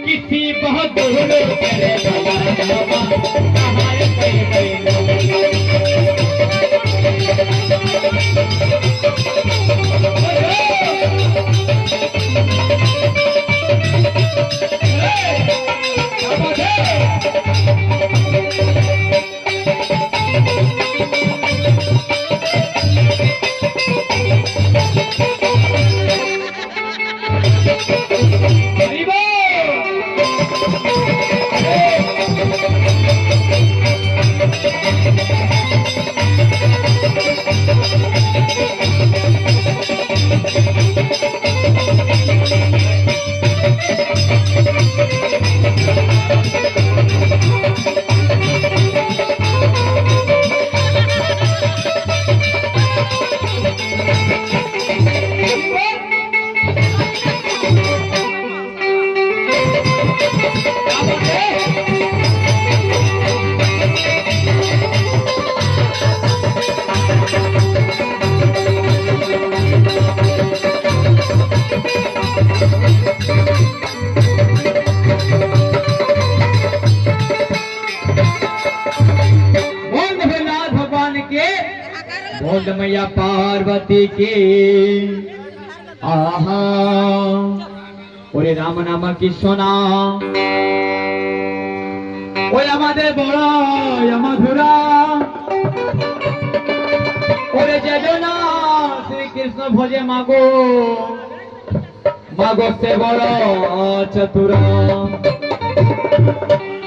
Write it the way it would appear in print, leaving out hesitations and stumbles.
किसी बहुत दूर करे बोल मैया पार्वती की आहा ওরে রাম নাম কি সোনা ওই আমাদের বড় মধুরা ওরে যেজনা শ্রীকৃষ্ণ ভজে মাগো মাগো সে বড় চতুরা